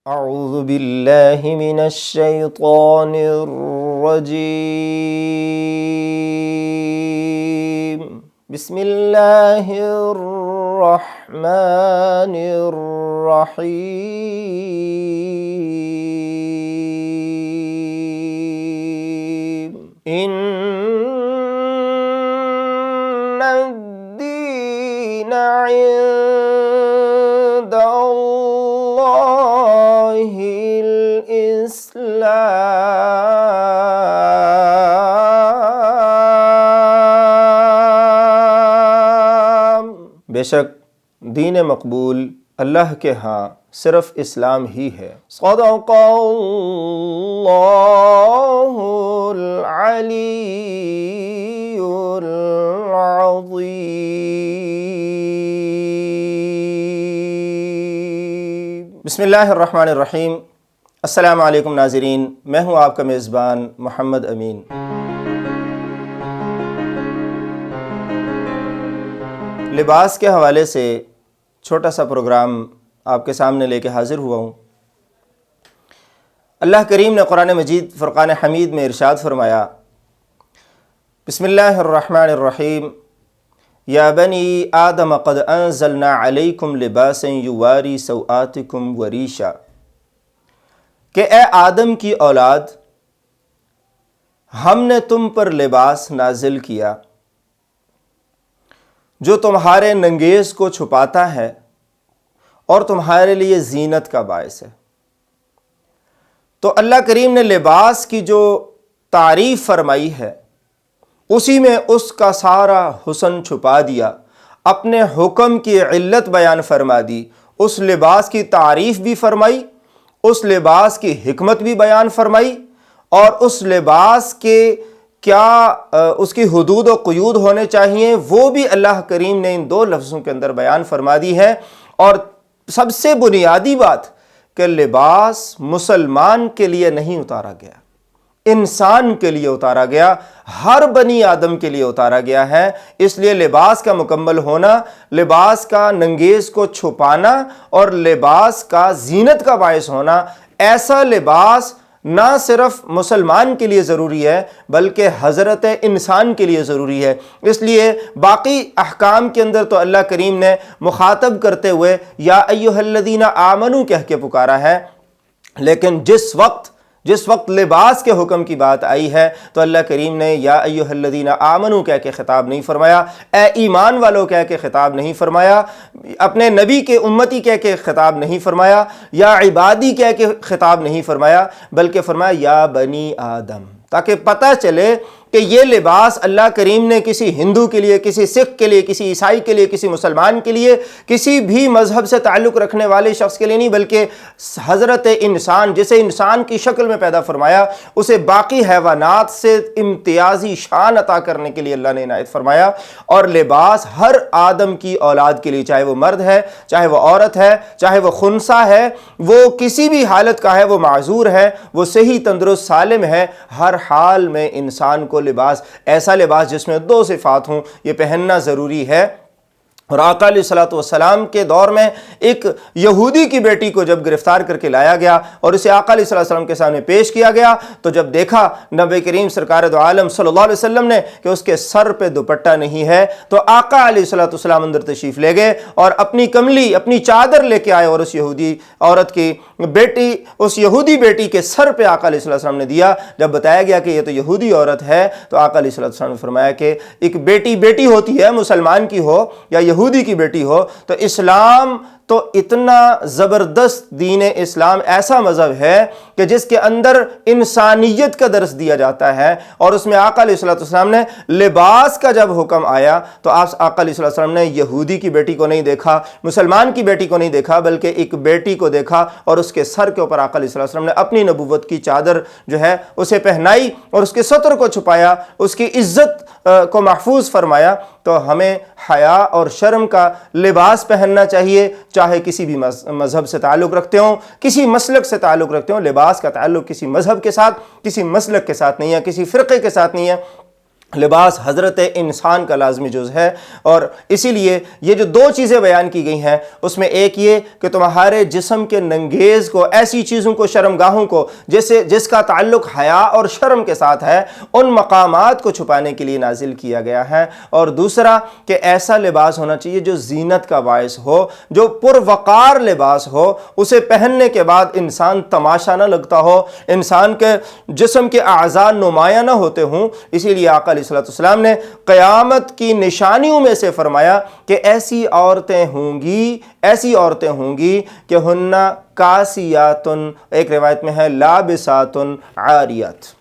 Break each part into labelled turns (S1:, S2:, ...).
S1: اعوذ باللہ من الشیطان الرجیم بسم اللہ الرحمن الرحیم ان الدین عند اللہ الاسلام، بے شک دین مقبول اللہ کے ہاں صرف اسلام ہی ہے۔ صدق اللہ العلی العظیم۔ بسم اللہ الرحمن الرحیم۔ السلام علیکم ناظرین، میں ہوں آپ کا میزبان محمد امین۔ لباس کے حوالے سے چھوٹا سا پروگرام آپ کے سامنے لے کے حاضر ہوا ہوں۔ اللہ کریم نے قرآن مجید فرقان حمید میں ارشاد فرمایا، بسم اللہ الرحمن الرحیم، یا بنی آدم قد انزلنا علیکم لباسا یواری سوآتکم وریشا، کہ اے آدم کی اولاد، ہم نے تم پر لباس نازل کیا جو تمہارے ننگیز کو چھپاتا ہے اور تمہارے لیے زینت کا باعث ہے۔ تو اللہ کریم نے لباس کی جو تعریف فرمائی ہے اسی میں اس کا سارا حسن چھپا دیا، اپنے حکم کی علت بیان فرما دی، اس لباس کی تعریف بھی فرمائی، اس لباس کی حکمت بھی بیان فرمائی، اور اس لباس کے کیا اس کی حدود و قیود ہونے چاہیے وہ بھی اللہ کریم نے ان دو لفظوں کے اندر بیان فرما دی ہے۔ اور سب سے بنیادی بات کہ لباس مسلمان کے لیے نہیں اتارا گیا، انسان کے لیے اتارا گیا، ہر بنی آدم کے لیے اتارا گیا ہے۔ اس لیے لباس کا مکمل ہونا، لباس کا ننگیز کو چھپانا اور لباس کا زینت کا باعث ہونا، ایسا لباس نہ صرف مسلمان کے لیے ضروری ہے بلکہ حضرت انسان کے لیے ضروری ہے۔ اس لیے باقی احکام کے اندر تو اللہ کریم نے مخاطب کرتے ہوئے یا ایھا الذین آمنوا کہہ کے پکارا ہے، لیکن جس وقت لباس کے حکم کی بات آئی ہے تو اللہ کریم نے یا ایھا الذین آمنوا کہہ کے خطاب نہیں فرمایا، اے ایمان والو کہہ کے خطاب نہیں فرمایا، اپنے نبی کے امتی کہہ کے خطاب نہیں فرمایا، یا عبادی کہہ کے خطاب نہیں فرمایا، بلکہ فرمایا یا بنی آدم، تاکہ پتہ چلے کہ یہ لباس اللہ کریم نے کسی ہندو کے لیے، کسی سکھ کے لیے، کسی عیسائی کے لیے، کسی مسلمان کے لیے، کسی بھی مذہب سے تعلق رکھنے والے شخص کے لیے نہیں، بلکہ حضرت انسان جسے انسان کی شکل میں پیدا فرمایا اسے باقی حیوانات سے امتیازی شان عطا کرنے کے لیے اللہ نے عنایت فرمایا۔ اور لباس ہر آدم کی اولاد کے لیے، چاہے وہ مرد ہے، چاہے وہ عورت ہے، چاہے وہ خنثی ہے، وہ کسی بھی حالت کا ہے، وہ معذور ہے، وہ صحیح تندرست سالم ہے، ہر حال میں انسان کو لباس، ایسا لباس جس میں دو صفات ہوں، یہ پہننا ضروری ہے۔ اور آقا علیہ الصلوۃ والسلام کے دور میں ایک یہودی کی بیٹی کو جب گرفتار کر کے لایا گیا اور اسے آقا علیہ الصلوۃ والسلام کے سامنے پیش کیا گیا تو جب دیکھا نبی کریم سرکار دو عالم صلی اللہ علیہ وسلم نے کہ اس کے سر پہ دوپٹہ نہیں ہے تو آقا علیہ الصلوۃ والسلام اندر تشریف لے گئے اور اپنی کملی، اپنی چادر لے کے آئے اور اس یہودی عورت کی بیٹی، اس یہودی بیٹی کے سر پہ آقا علیہ الصلوۃ والسلام نے دیا۔ جب بتایا گیا کہ یہ تو یہودی عورت ہے تو آقا علیہ الصلوۃ والسلام نے فرمایا کہ ایک بیٹی ہوتی ہے، مسلمان کی ہو یا یہودی کی بیٹی ہو، تو اسلام تو اتنا زبردست دین اسلام ایسا مذہب ہے کہ جس کے اندر انسانیت کا درس دیا جاتا ہے، اور اس میں آقا علیہ الصلوۃ والسلام نے لباس کا جب حکم آیا تو آقا علیہ الصلوۃ والسلام نے یہودی کی بیٹی کو نہیں دیکھا، مسلمان کی بیٹی کو نہیں دیکھا، بلکہ ایک بیٹی کو دیکھا اور اس کے سر کے اوپر آقا علیہ الصلوۃ والسلام نے اپنی نبوت کی چادر جو ہے اسے پہنائی اور اس کے ستر کو چھپایا، اس کی عزت کو محفوظ فرمایا۔ تو ہمیں حیا اور شرم کا لباس پہننا چاہیے، چاہے کسی بھی مذہب سے تعلق رکھتے ہوں، کسی مسلک سے تعلق رکھتے ہوں۔ لباس کا تعلق کسی مذہب کے ساتھ، کسی مسلک کے ساتھ نہیں ہے، کسی فرقے کے ساتھ نہیں ہے، لباس حضرت انسان کا لازمی جز ہے، اور اسی لیے یہ جو دو چیزیں بیان کی گئی ہیں اس میں ایک یہ کہ تمہارے جسم کے ننگیز کو، ایسی چیزوں کو، شرمگاہوں کو جس کا تعلق حیا اور شرم کے ساتھ ہے، ان مقامات کو چھپانے کے لیے نازل کیا گیا ہے، اور دوسرا کہ ایسا لباس ہونا چاہیے جو زینت کا باعث ہو، جو پروقار لباس ہو، اسے پہننے کے بعد انسان تماشا نہ لگتا ہو، انسان کے جسم کے اعضاء نمایاں نہ ہوتے ہوں۔ اسی لیے آقا علیہ السلام نے قیامت کی نشانیوں میں سے فرمایا کہ ایسی عورتیں ہوں گی کہ ہن کاسیاتن، ایک روایت میں ہے لابساتن عاریات،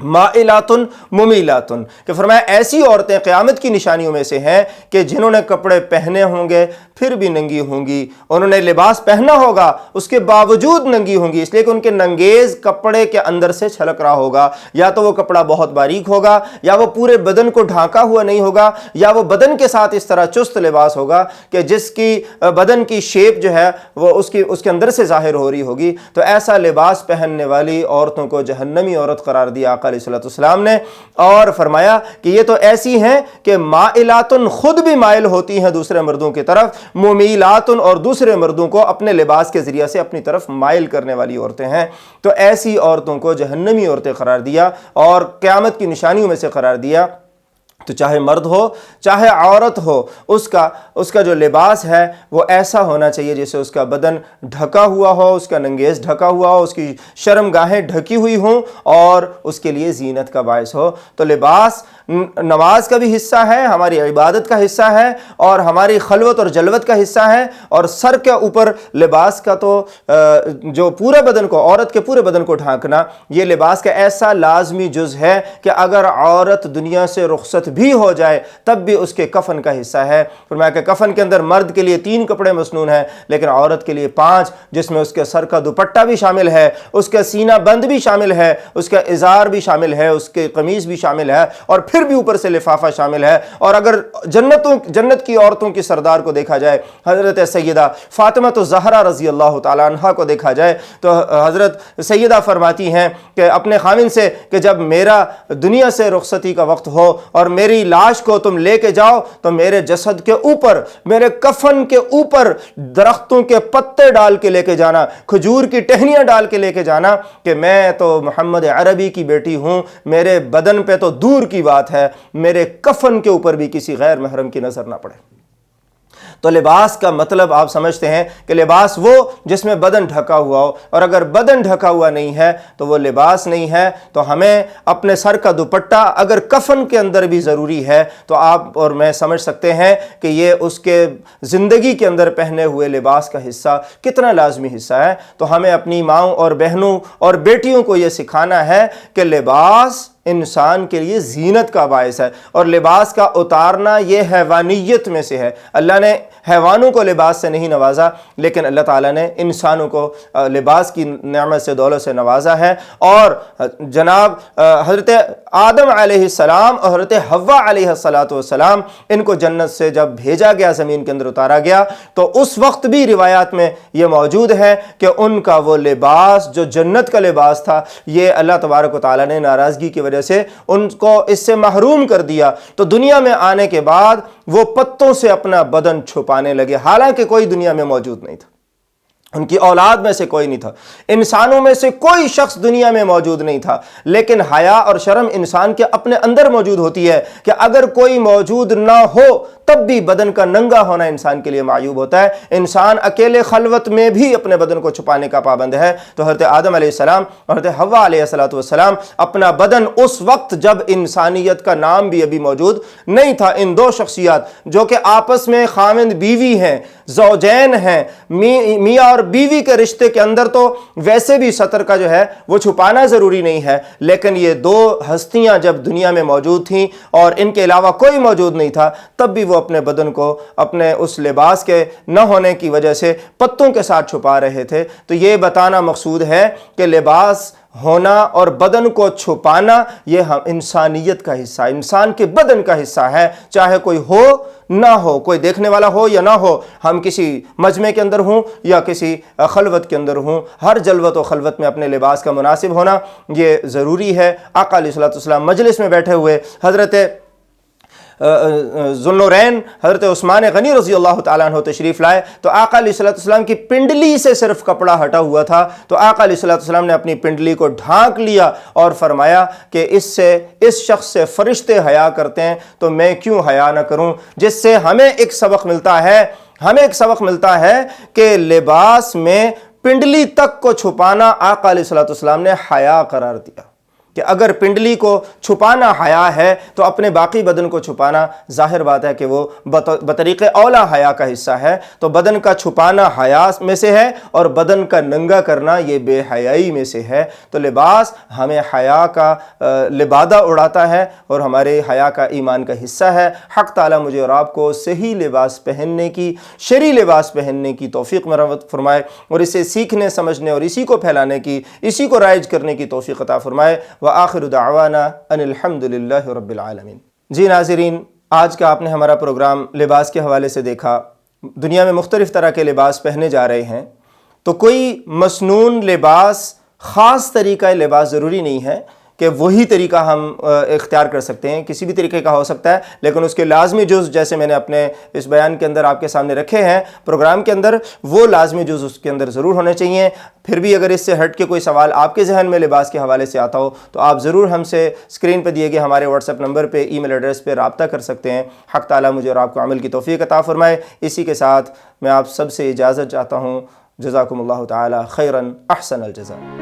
S1: مائلاتن ممیلاتن، کہ فرمایا ایسی عورتیں قیامت کی نشانیوں میں سے ہیں کہ جنہوں نے کپڑے پہنے ہوں گے پھر بھی ننگی ہوں گی، انہوں نے لباس پہنا ہوگا اس کے باوجود ننگی ہوں گی، اس لیے کہ ان کے ننگیز کپڑے کے اندر سے چھلک رہا ہوگا، یا تو وہ کپڑا بہت باریک ہوگا، یا وہ پورے بدن کو ڈھانکا ہوا نہیں ہوگا، یا وہ بدن کے ساتھ اس طرح چست لباس ہوگا کہ جس کی بدن کی شیپ جو ہے وہ اس کے اندر سے ظاہر ہو رہی ہوگی۔ تو ایسا لباس پہننے والی عورتوں کو جہنمی عورت قرار دیا آقا علیہ السلام نے، اور فرمایا کہ یہ تو ایسی ہیں کہ مائلاتن، خود بھی مائل ہوتی ہیں دوسرے مردوں کی طرف، ممیلاتن، اور دوسرے مردوں کو اپنے لباس کے ذریعے سے اپنی طرف مائل کرنے والی عورتیں ہیں۔ تو ایسی عورتوں کو جہنمی عورتیں قرار دیا اور قیامت کی نشانیوں میں سے قرار دیا۔ تو چاہے مرد ہو چاہے عورت ہو، اس کا جو لباس ہے وہ ایسا ہونا چاہیے جسے اس کا بدن ڈھکا ہوا ہو، اس کا ننگیز ڈھکا ہوا ہو، اس کی شرمگاہیں ڈھکی ہوئی ہوں، اور اس کے لیے زینت کا باعث ہو۔ تو لباس نماز کا بھی حصہ ہے، ہماری عبادت کا حصہ ہے، اور ہماری خلوت اور جلوت کا حصہ ہے، اور سر کے اوپر لباس کا تو جو پورے بدن کو، عورت کے پورے بدن کو ڈھانکنا، یہ لباس کا ایسا لازمی جز ہے کہ اگر عورت دنیا سے رخصت بھی ہو جائے تب بھی اس کے کفن کا حصہ ہے۔ فرمایا کہ کفن کے اندر مرد کے لیے 3 کپڑے مسنون ہیں لیکن عورت کے لیے 5، جس میں اس کے سر کا دوپٹہ بھی شامل ہے، اس کا سینہ بند بھی شامل ہے، اس کا ازار بھی شامل ہے، اس کے قمیص بھی شامل ہے، اور پھر بھی اوپر سے لفافہ شامل ہے۔ اور اگر جنت کی عورتوں کی سردار کو دیکھا جائے، حضرت سیدہ فاطمہ الزہرا رضی اللہ تعالی عنہا کو دیکھا جائے تو حضرت سیدہ فرماتی ہیں کہ اپنے خاوند سے کہ جب میرا دنیا سے رخصتی کا وقت ہو اور میری لاش کو تم لے کے جاؤ تو میرے جسد کے اوپر، میرے کفن کے اوپر درختوں کے پتے ڈال کے لے کے جانا، کھجور کی ٹہنیاں ڈال کے لے کے جانا، کہ میں تو محمد عربی کی بیٹی ہوں، میرے بدن پہ تو دور کی بات ہے، میرے کفن کے اوپر بھی کسی غیر محرم کی نظر نہ پڑے۔ تو لباس کا مطلب آپ سمجھتے ہیں کہ لباس وہ جس میں بدن ڈھکا ہوا ہو، اور اگر بدن ڈھکا ہوا نہیں ہے تو وہ لباس نہیں ہے۔ تو ہمیں اپنے سر کا دوپٹہ اگر کفن کے اندر بھی ضروری ہے تو آپ اور میں سمجھ سکتے ہیں کہ یہ اس کے زندگی کے اندر پہنے ہوئے لباس کا حصہ کتنا لازمی حصہ ہے۔ تو ہمیں اپنی ماؤں اور بہنوں اور بیٹیوں کو یہ سکھانا ہے کہ لباس انسان کے لیے زینت کا باعث ہے، اور لباس کا اتارنا یہ حیوانیت میں سے ہے۔ اللہ نے حیوانوں کو لباس سے نہیں نوازا، لیکن اللہ تعالیٰ نے انسانوں کو لباس کی نعمت سے، دولت سے نوازا ہے۔ اور جناب حضرت آدم علیہ السلام اور حضرت حوا علیہ السلام، ان کو جنت سے جب بھیجا گیا، زمین کے اندر اتارا گیا، تو اس وقت بھی روایات میں یہ موجود ہے کہ ان کا وہ لباس جو جنت کا لباس تھا، یہ اللہ تبارک و تعالیٰ نے ناراضگی کی وجہ سے ان کو اس سے محروم کر دیا۔ تو دنیا میں آنے کے بعد وہ پتوں سے اپنا بدن چھپانے لگے، حالانکہ کوئی دنیا میں موجود نہیں تھا، ان کی اولاد میں سے کوئی نہیں تھا، انسانوں میں سے کوئی شخص دنیا میں موجود نہیں تھا، لیکن حیا اور شرم انسان کے اپنے اندر موجود ہوتی ہے کہ اگر کوئی موجود نہ ہو تب بھی بدن کا ننگا ہونا انسان کے لیے معیوب ہوتا ہے۔ انسان اکیلے خلوت میں بھی اپنے بدن کو چھپانے کا پابند ہے۔ تو حضرت آدم علیہ السلام اور حضرت حوا علیہ السلام اپنا بدن اس وقت جب انسانیت کا نام بھی ابھی موجود نہیں تھا، ان دو شخصیات جو کہ آپس میں خاوند بیوی ہیں، زوجین ہیں، میاں اور بیوی کے رشتے کے اندر تو ویسے بھی سطر کا جو ہے وہ چھپانا ضروری نہیں ہے، لیکن یہ دو ہستیاں جب دنیا میں موجود تھیں اور ان کے علاوہ کوئی موجود نہیں تھا، تب بھی وہ اپنے بدن کو اپنے اس لباس کے نہ ہونے کی وجہ سے پتوں کے ساتھ چھپا رہے تھے۔ تو یہ بتانا مقصود ہے کہ لباس ہونا اور بدن کو چھپانا یہ انسانیت کا حصہ، انسان کے بدن کا حصہ ہے، چاہے کوئی ہو نہ ہو، کوئی دیکھنے والا ہو یا نہ ہو، ہم کسی مجمع کے اندر ہوں یا کسی خلوت کے اندر ہوں، ہر جلوت و خلوت میں اپنے لباس کا مناسب ہونا یہ ضروری ہے۔ آقا علیہ الصلوۃ والسلام مجلس میں بیٹھے ہوئے حضرت ذوالنورین حضرت عثمان غنی رضی اللہ تعالیٰ عنہ تشریف لائے تو آقا علیہ الصلوۃ والسلام کی پنڈلی سے صرف کپڑا ہٹا ہوا تھا، تو آقا علیہ الصلوۃ والسلام نے اپنی پنڈلی کو ڈھانک لیا اور فرمایا کہ اس شخص سے فرشتے حیا کرتے ہیں تو میں کیوں حیا نہ کروں، جس سے ہمیں ایک سبق ملتا ہے کہ لباس میں پنڈلی تک کو چھپانا آقا علیہ الصلوۃ والسلام نے حیا قرار دیا، کہ اگر پنڈلی کو چھپانا حیا ہے تو اپنے باقی بدن کو چھپانا ظاہر بات ہے کہ وہ بطریق اولا حیا کا حصہ ہے، تو بدن کا چھپانا حیا میں سے ہے اور بدن کا ننگا کرنا یہ بے حیائی میں سے ہے۔ تو لباس ہمیں حیا کا لبادہ اڑاتا ہے اور ہمارے حیا کا ایمان کا حصہ ہے۔ حق تعالیٰ مجھے اور آپ کو صحیح لباس پہننے کی، شرعی لباس پہننے کی توفیق مرحمت فرمائے اور اسے سیکھنے سمجھنے اور اسی کو پھیلانے کی، اسی کو رائج کرنے کی توفیق عطا فرمائے۔ وآخر دعوانا ان الحمد للہ رب العالمین۔ جی ناظرین، آج کا آپ نے ہمارا پروگرام لباس کے حوالے سے دیکھا۔ دنیا میں مختلف طرح کے لباس پہنے جا رہے ہیں، تو کوئی مسنون لباس، خاص طریقہ لباس ضروری نہیں ہے کہ وہی طریقہ ہم اختیار کر سکتے ہیں، کسی بھی طریقے کا ہو سکتا ہے، لیکن اس کے لازمی جز جیسے میں نے اپنے اس بیان کے اندر آپ کے سامنے رکھے ہیں پروگرام کے اندر، وہ لازمی جز اس کے اندر ضرور ہونے چاہیے۔ پھر بھی اگر اس سے ہٹ کے کوئی سوال آپ کے ذہن میں لباس کے حوالے سے آتا ہو تو آپ ضرور ہم سے اسکرین پہ دیے گئے ہمارے واٹس ایپ نمبر پہ، ای میل ایڈریس پہ رابطہ کر سکتے ہیں۔ حق تعالیٰ مجھے اور آپ کو عمل کی توفیق عطا فرمائے۔ اسی کے ساتھ میں آپ سب سے اجازت چاہتا ہوں۔ جزاکم اللہ تعالی خیرا احسن الجزاء۔